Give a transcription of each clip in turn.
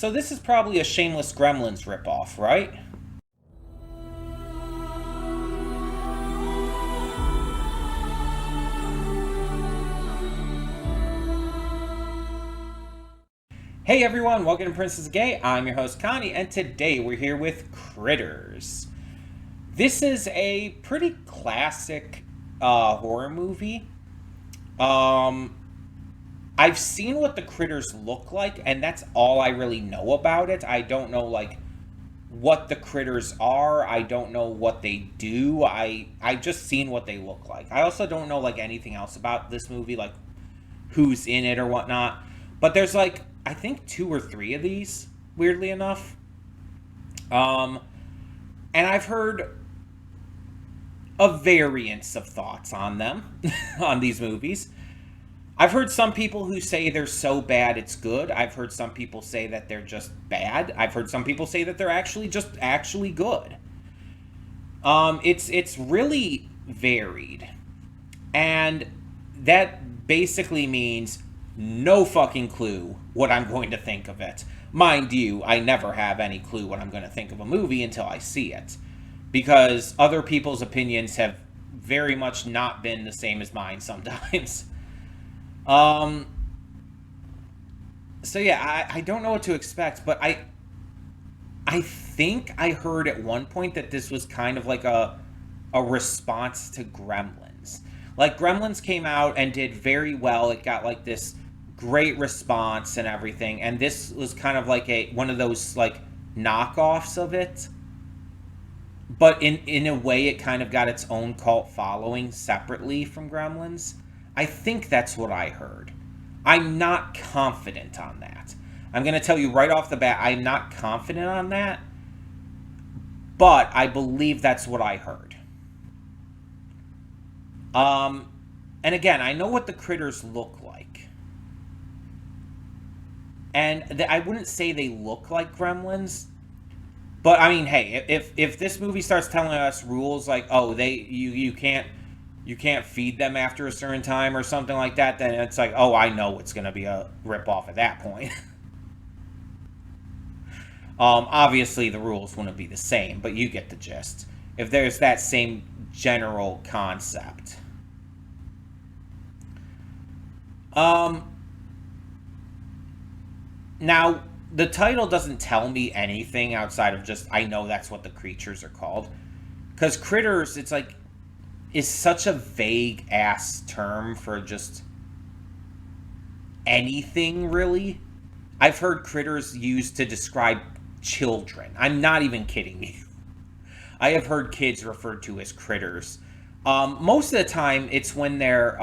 So this is probably a shameless Gremlins ripoff, right? Hey everyone, welcome to Princess Gay. I'm your host Connie, and today we're here with Critters. This is a pretty classic horror movie. Um, I've seen what the critters look like, and that's all I really know about it. I don't know what the critters are. I don't know what they do. I've just seen what they look like. I also don't know anything else about this movie, like who's in it or whatnot. But there's I think two or three of these, weirdly enough. Um, and I've heard a variance of thoughts on them, on these movies. I've heard some people who say they're so bad it's good. I've heard some people say that they're just bad. I've heard some people say that they're actually good. It's really varied, and that basically means no fucking clue what I'm going to think of it. Mind you, I never have any clue what I'm going to think of a movie until I see it, because other people's opinions have very much not been the same as mine sometimes. Um, so yeah, I don't know what to expect, but I think I heard at one point that this was kind of like a response to Gremlins. Like Gremlins came out and did very well. It got this great response and everything, and this was kind of like a one of those knockoffs of it. But in a way, it kind of got its own cult following separately from Gremlins. I think that's what I heard. I'm not confident on that. I'm going to tell you right off the bat, I'm not confident on that, but I believe that's what I heard. Um, and again, I know what the critters look like. And I wouldn't say they look like Gremlins, but I mean, hey, if this movie starts telling us rules like, oh, you can't feed them after a certain time or something like that, then it's like, oh, I know it's going to be a ripoff at that point. Obviously, the rules wouldn't be the same, but you get the gist. If there's that same general concept. Um, Now, the title doesn't tell me anything outside of just I know that's what the creatures are called. Because critters, it's is such a vague ass term for just anything, really. I've heard critters used to describe children. I'm not even kidding you. I have heard kids referred to as critters. Most of the time, it's when they're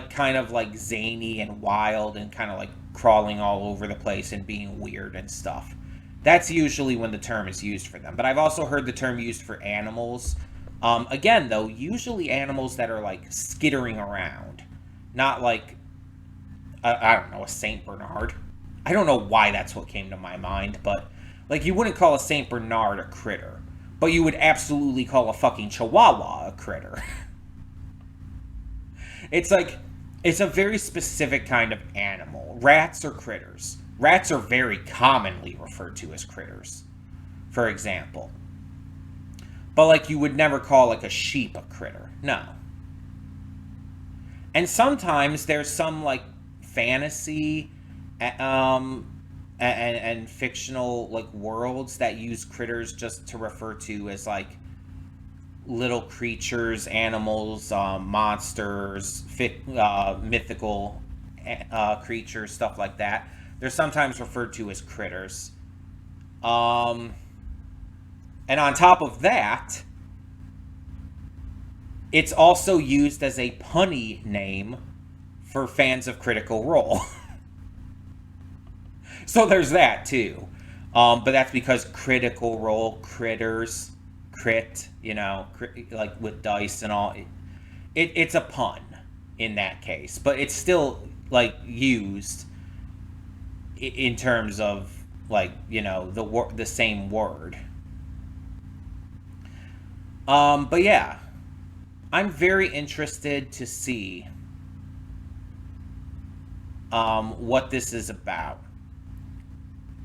kind of zany and wild and kind of crawling all over the place and being weird and stuff. That's usually when the term is used for them. But I've also heard the term used for animals. Again, though, usually animals that are skittering around, not I don't know, a Saint Bernard. I don't know why that's what came to my mind, but you wouldn't call a Saint Bernard a critter, but you would absolutely call a fucking Chihuahua a critter. It's it's a very specific kind of animal. Rats are critters. Rats are very commonly referred to as critters, for example. But you would never call a sheep a critter. No. And sometimes there's some fantasy and fictional worlds that use critters just to refer to as little creatures, animals, monsters, mythical creatures, stuff like that. They're sometimes referred to as critters. And on top of that, it's also used as a punny name for fans of Critical Role. So there's that too. But that's because Critical Role, critters, crit, with dice and all. It's a pun in that case, but it's still used in terms of the same word. But yeah, I'm very interested to see what this is about.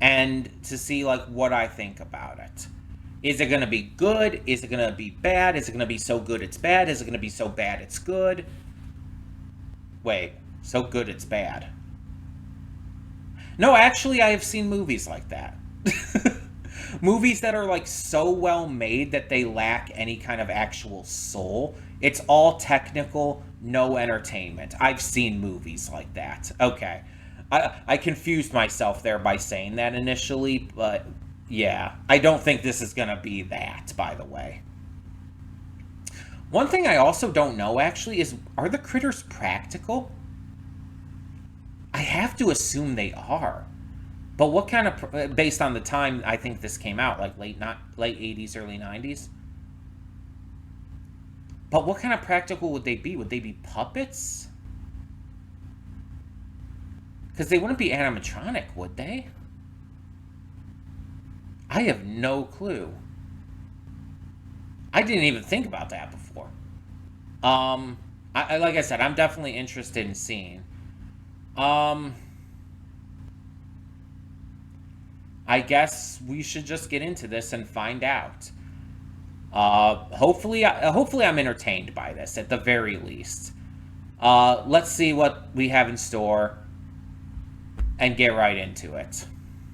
and to see like what I think about it. Is it going to be good? Is it going to be bad? Is it going to be so good it's bad? Is it going to be so bad it's good? Wait, so good it's bad. No, actually, I have seen movies like that. Movies that are like so well made that they lack any kind of actual soul. It's all technical, no entertainment. I've seen movies like that. Okay. I confused myself there by saying that initially, but yeah. I don't think this is going to be that, by the way. One thing I also don't know actually is, are the critters practical? I have to assume they are. But what kind of, based on the time I think this came out, like late 80s, early 90s? But what kind of practical would they be? Would they be puppets? Because they wouldn't be animatronic, would they? I have no clue. I didn't even think about that before. Like I said, I'm definitely interested in seeing. Um, I guess we should just get into this and find out. Hopefully I'm entertained by this at the very least. Let's see what we have in store and get right into it.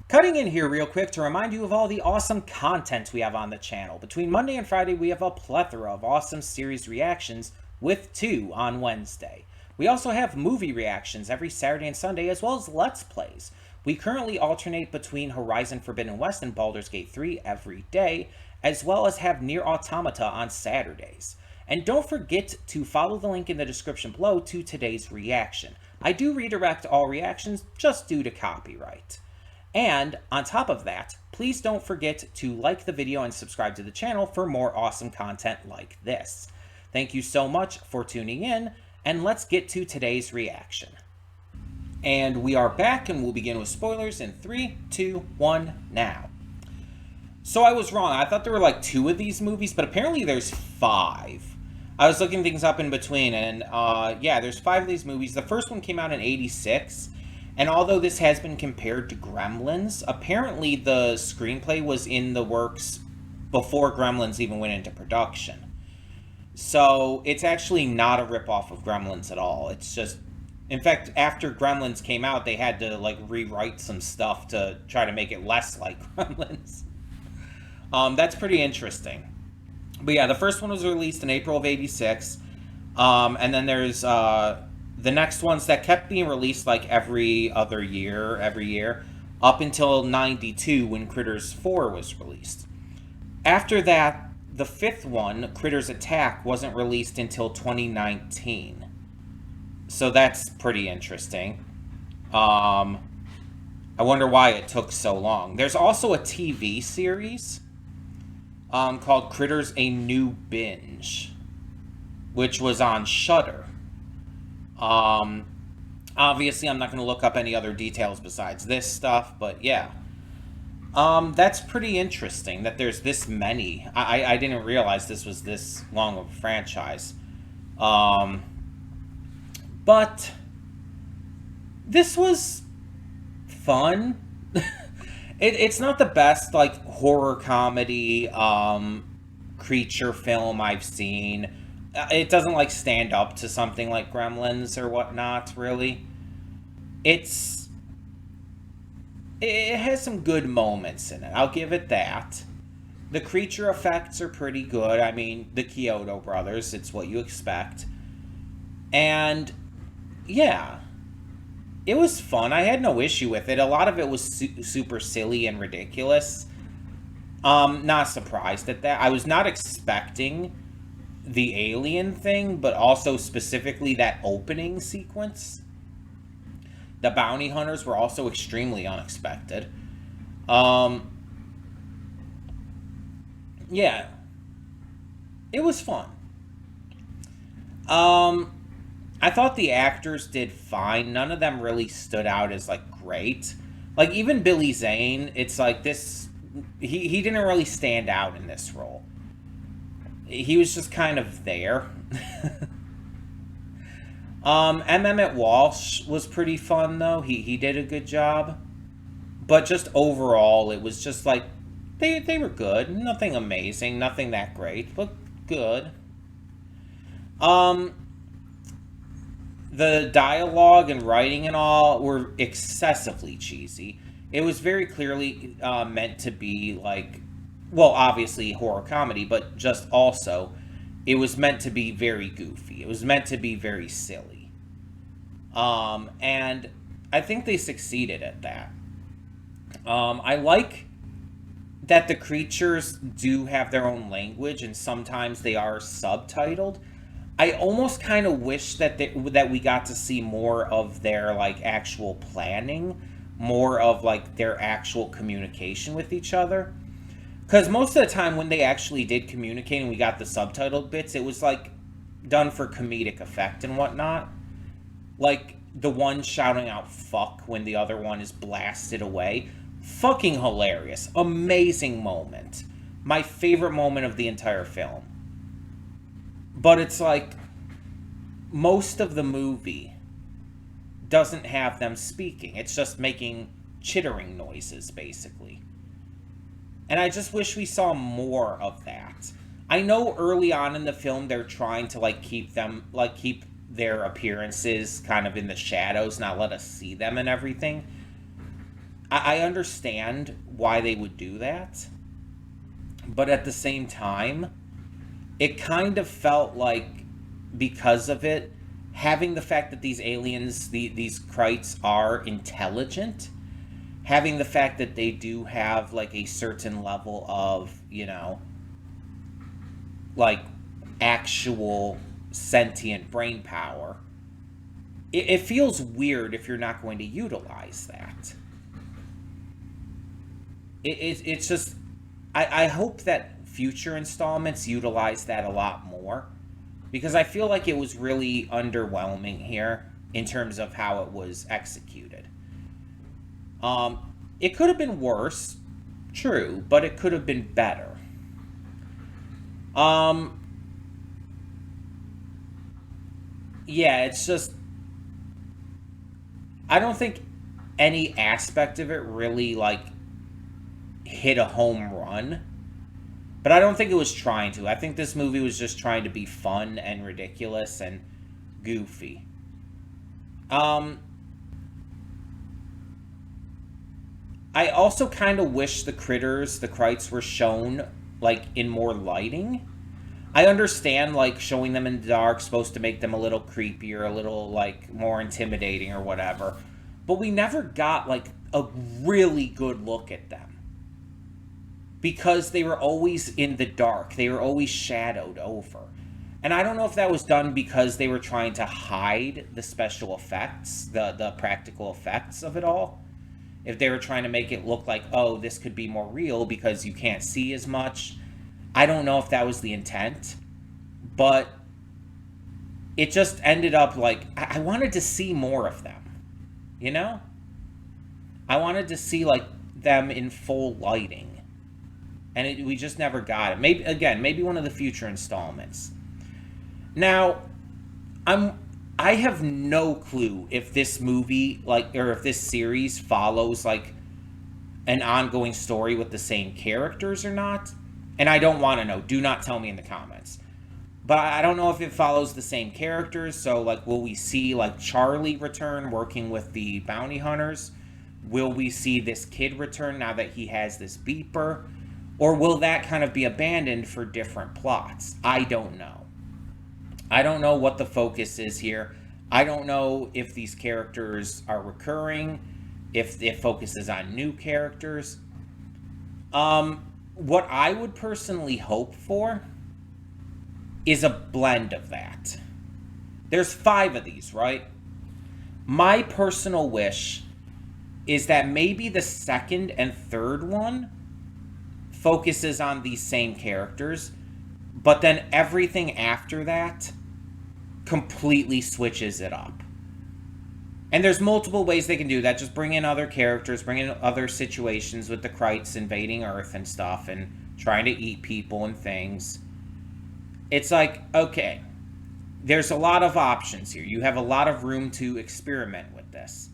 Cutting in here real quick to remind you of all the awesome content we have on the channel. Between Monday and Friday, we have a plethora of awesome series reactions, with 2 on Wednesday. We also have movie reactions every Saturday and Sunday, as well as Let's Plays. We currently alternate between Horizon Forbidden West and Baldur's Gate 3 every day, as well as have Nier Automata on Saturdays. And don't forget to follow the link in the description below to today's reaction. I do redirect all reactions just due to copyright. And on top of that, please don't forget to like the video and subscribe to the channel for more awesome content like this. Thank you so much for tuning in, and let's get to today's reaction. And we are back, and we'll begin with spoilers in 3, 2, 1, now. So I was wrong. I thought there were like 2 of these movies, but apparently there's 5. I was looking things up in between, and yeah, there's 5 of these movies. The first one came out in '86, and although this has been compared to Gremlins, apparently the screenplay was in the works before Gremlins even went into production. So it's actually not a ripoff of Gremlins at all. It's just, in fact, after Gremlins came out, they had to like rewrite some stuff to try to make it less like Gremlins. That's pretty interesting. But yeah, the first one was released in April of '86. And then there's the next ones that kept being released like every year, up until '92 when Critters 4 was released. After that, the 5th one, Critters Attack, wasn't released until 2019. So that's pretty interesting. I wonder why it took so long. There's also a TV series called Critters: A New Binge, which was on Shudder. Obviously, I'm not going to look up any other details besides this stuff, but yeah. That's pretty interesting that there's this many. I didn't realize this was this long of a franchise. But this was fun. It's not the best, like, horror comedy, creature film I've seen. It doesn't, like, stand up to something like Gremlins or whatnot, really. It has some good moments in it. I'll give it that. The creature effects are pretty good. I mean, the Kyoto brothers, it's what you expect. And, yeah. It was fun. I had no issue with it. A lot of it was super silly and ridiculous. Not surprised at that. I was not expecting the alien thing, but also specifically that opening sequence. The bounty hunters were also extremely unexpected. Yeah. It was fun. I thought the actors did fine. None of them really stood out as, like, great. Like, even Billy Zane, it's like this... He didn't really stand out in this role. He was just kind of there. Emmett Walsh was pretty fun, though. He did a good job. But just overall, it was just like they were good. Nothing amazing, nothing that great, but good. Um, the dialogue and writing and all were excessively cheesy. It was very clearly meant to be like, well, obviously horror comedy, but just also, it was meant to be very goofy. It was meant to be very silly. And I think they succeeded at that. I like that the creatures do have their own language and sometimes they are subtitled. I almost kind of wish that we got to see more of their like actual planning, more of like their actual communication with each other. Because most of the time when they actually did communicate and we got the subtitled bits, it was like done for comedic effect and whatnot. Like the one shouting out fuck when the other one is blasted away. Fucking hilarious. Amazing moment. My favorite moment of the entire film. But it's like most of the movie doesn't have them speaking. It's just making chittering noises, basically. And I just wish we saw more of that. I know early on in the film they're trying to like keep their appearances kind of in the shadows, not let us see them and everything. I understand why they would do that. But at the same time, it kind of felt like because of it, having the fact that these aliens, these Krites are intelligent, having the fact that they do have like a certain level of, like actual sentient brain power, it feels weird if you're not going to utilize that. It's just, I hope that future installments utilize that a lot more, because I feel like it was really underwhelming here in terms of how it was executed. It could have been worse, true, but it could have been better. Um, yeah, it's just, I don't think any aspect of it really like hit a home run, but I don't think it was trying to. I think this movie was just trying to be fun and ridiculous and goofy. Um, I also kind of wish the Krites were shown like in more lighting. I understand like showing them in the dark supposed to make them a little creepier, a little like more intimidating or whatever. But we never got like a really good look at them because they were always in the dark. They were always shadowed over. And I don't know if that was done because they were trying to hide the special effects, the practical effects of it all. If they were trying to make it look like, oh, this could be more real because you can't see as much. I don't know if that was the intent, but it just ended up like I wanted to see more of them, you know? I wanted to see like them in full lighting, and we just never got it. Maybe one of the future installments. Now, I have no clue if this movie or if this series follows like an ongoing story with the same characters or not. And I don't want to know. Do not tell me in the comments. But I don't know if it follows the same characters. So, like, will we see, like, Charlie return working with the bounty hunters? Will we see this kid return now that he has this beeper? Or will that kind of be abandoned for different plots? I don't know. I don't know what the focus is here. I don't know if these characters are recurring, if it focuses on new characters. What I would personally hope for is a blend of that. There's 5 of these, right? My personal wish is that maybe the second and third one focuses on these same characters, but then everything after that completely switches it up. And there's multiple ways they can do that. Just bring in other characters, bring in other situations with the Krites invading Earth and stuff and trying to eat people and things. It's like, okay, there's a lot of options here. You have a lot of room to experiment with this.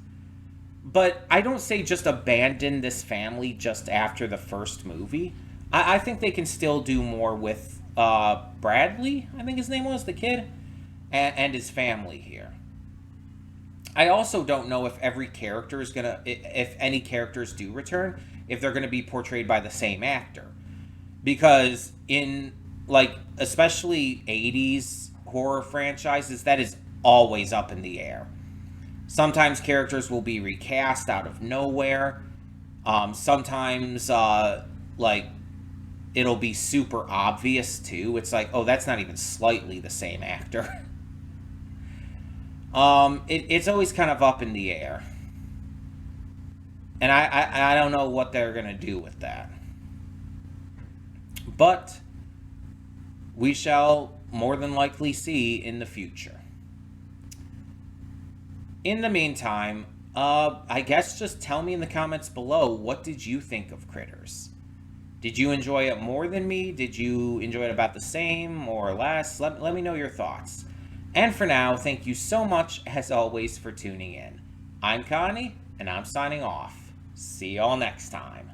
But I don't say just abandon this family just after the first movie. I think they can still do more with Bradley, I think his name was, the kid, and his family here. I also don't know if every character is gonna, if any characters do return, if they're gonna be portrayed by the same actor, because in like especially '80s horror franchises, that is always up in the air. Sometimes characters will be recast out of nowhere. Sometimes like it'll be super obvious too. It's like, oh, that's not even slightly the same actor. It's always kind of up in the air, and I don't know what they're gonna do with that. But we shall more than likely see in the future. In the meantime, I guess just tell me in the comments below, what did you think of Critters? Did you enjoy it more than me? Did you enjoy it about the same, more or less? Let me know your thoughts. And for now, thank you so much, as always, for tuning in. I'm Connie, and I'm signing off. See y'all next time.